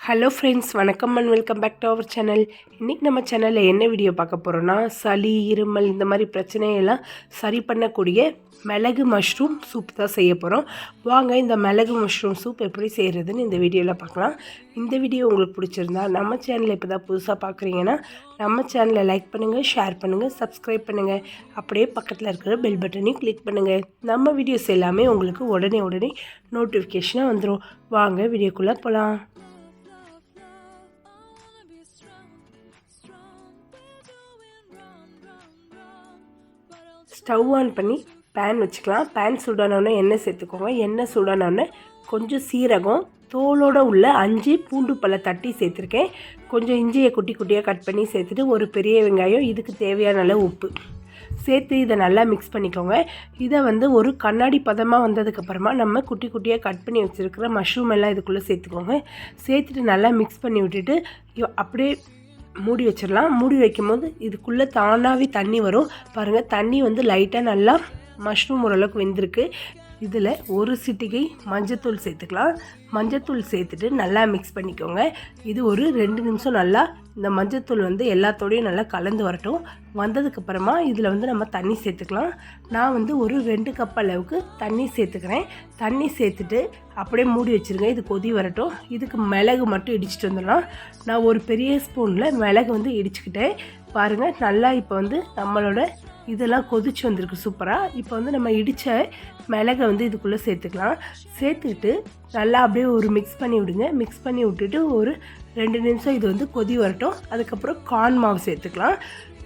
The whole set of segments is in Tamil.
ஹலோ ஃப்ரெண்ட்ஸ், வணக்கம் and welcome back to our channel. இன்றைக்கி நம்ம சேனலில் என்ன வீடியோ பார்க்க போகிறோன்னா, சளி, இருமல் இந்த மாதிரி பிரச்சனையெல்லாம் சரி பண்ணக்கூடிய மிளகு மஷ்ரூம் சூப் தான் செய்ய போகிறோம். வாங்க இந்த மிளகு மஷ்ரூம் சூப் எப்படி செய்கிறதுன்னு இந்த வீடியோவில் பார்க்கலாம். இந்த வீடியோ உங்களுக்கு பிடிச்சிருந்தா நம்ம சேனலை இப்போ தான் புதுசாக பார்க்குறீங்கன்னா நம்ம சேனலை லைக் பண்ணுங்கள், ஷேர் பண்ணுங்கள், சப்ஸ்கிரைப் பண்ணுங்கள். அப்படியே பக்கத்தில் இருக்கிற பெல் பட்டனையும் கிளிக் பண்ணுங்கள். நம்ம வீடியோஸ் எல்லாமே உங்களுக்கு உடனே நோட்டிஃபிகேஷனாக வந்துடும். வாங்க வீடியோக்குள்ளே போகலாம். ஸ்டவ் ஆன் பண்ணி பேன் வச்சுக்கலாம். பேன் சூடானோடனே எண்ணெய் சேர்த்துக்கோங்க. எண்ணெய் சூடானோடனே கொஞ்சம் சீரகம், தோலோடு உள்ள 5 பூண்டு பல்லை தட்டி சேர்த்துருக்கேன். கொஞ்சம் இஞ்சியை குட்டி குட்டியாக கட் பண்ணி சேர்த்துட்டு ஒரு பெரிய வெங்காயம், இதுக்கு தேவையான அளவு உப்பு சேர்த்து இதை நல்லா மிக்ஸ் பண்ணிக்கோங்க. இதை ஒரு கண்ணாடி பதமாக வந்ததுக்கப்புறமா நம்ம குட்டி குட்டியாக கட் பண்ணி வச்சுருக்கிற மஷ்ரூம் எல்லாம் இதுக்குள்ளே சேர்த்துக்கோங்க. சேர்த்துட்டு நல்லா மிக்ஸ் பண்ணி விட்டுட்டு அப்படியே மூடி வச்சிடலாம். மூடி வைக்கும்போது இதுக்குள்ளே தானாகவே தண்ணி வரும் பாருங்கள். தண்ணி லைட்டாக நல்லா மஷ்ரூம் ஓரளவுக்கு வெந்திருக்கு. இதில் ஒரு சிட்டிகை மஞ்சத்தூள் சேர்த்துக்கலாம். மஞ்சத்தூள் சேர்த்துட்டு நல்லா மிக்ஸ் பண்ணிக்கோங்க. இது ஒரு 2 நிமிஷம் நல்லா இந்த மஞ்சத்தூள் எல்லாத்தோடையும் நல்லா கலந்து வரட்டும். வந்ததுக்கப்புறமா இதில் நம்ம தண்ணி சேர்த்துக்கலாம். நான் ஒரு 2 கப் அளவுக்கு தண்ணி சேர்த்துக்கிறேன். தண்ணி சேர்த்துட்டு அப்படியே மூடி வச்சுருங்க. இது கொதி வரட்டும். இதுக்கு மிளகு மட்டும் இடிச்சிட்டு வந்துடலாம். நான் ஒரு பெரிய ஸ்பூனில் மிளகு இடிச்சுக்கிட்டேன். பாருங்கள் நல்லா இப்போ நம்மளோட இதெல்லாம் கொதிச்சு வந்திருக்கு சூப்பராக. இப்போ நம்ம இடித்த மிளகை இதுக்குள்ளே சேர்த்துக்கலாம். சேர்த்துக்கிட்டு நல்லா அப்படியே ஒரு மிக்ஸ் பண்ணி விடுங்க. மிக்ஸ் பண்ணி விட்டுட்டு ஒரு 2 நிமிஷம் இது கொதி வரட்டும். அதுக்கப்புறம் கார்ன் மாவு சேர்த்துக்கலாம்.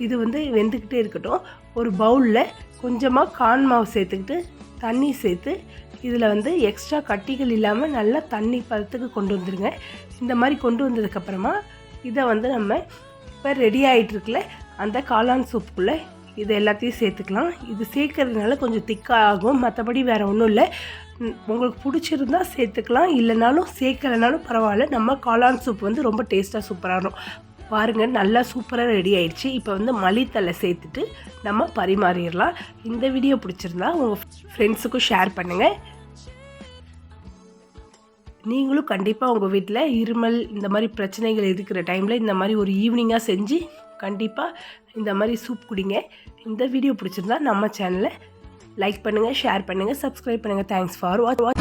இது வெந்துக்கிட்டே இருக்கட்டும். ஒரு பவுலில் கொஞ்சமாக கார்ன் மாவு சேர்த்துக்கிட்டு தண்ணி சேர்த்து இதில் எக்ஸ்ட்ரா கட்டிகள் இல்லாமல் நல்லா தண்ணி பதத்துக்கு கொண்டு வந்துடுங்க. இந்த மாதிரி கொண்டு வந்ததுக்கப்புறமா இதை நம்ம இப்போ ரெடி ஆகிட்டுருக்குல அந்த காளான் சூப்புக்குள்ளே இது எல்லாத்தையும் சேர்த்துக்கலாம். இது சேர்க்கறதுனால கொஞ்சம் திக்காகும், மற்றபடி வேறு ஒன்றும் இல்லை. உங்களுக்கு பிடிச்சிருந்தா சேர்த்துக்கலாம், இல்லைனாலும் சேர்க்கலைனாலும் பரவாயில்ல. நம்ம காளான் சூப் ரொம்ப டேஸ்ட்டாக சூப்பராக இருக்கும். பாருங்கள் நல்லா சூப்பராக ரெடி ஆயிடுச்சு. இப்போ மல்லித்தலை சேர்த்துட்டு நம்ம பரிமாறிடலாம். இந்த வீடியோ பிடிச்சிருந்தா உங்கள் ஃப்ரெண்ட்ஸுக்கும் ஷேர் பண்ணுங்கள். நீங்களும் கண்டிப்பாக உங்கள் வீட்டில் இருமல் இந்த மாதிரி பிரச்சனைகள் இருக்கிற டைமில் இந்த மாதிரி ஒரு ஈவினிங்காக செஞ்சு கண்டிப்பாக இந்த மாதிரி சூப் குடிங்க. இந்த வீடியோ பிடிச்சிருந்தா நம்ம சேனலை லைக் பண்ணுங்கள், ஷேர் பண்ணுங்கள், சப்ஸ்கிரைப் பண்ணுங்கள். தேங்க்ஸ் ஃபார் வாட்சிங்.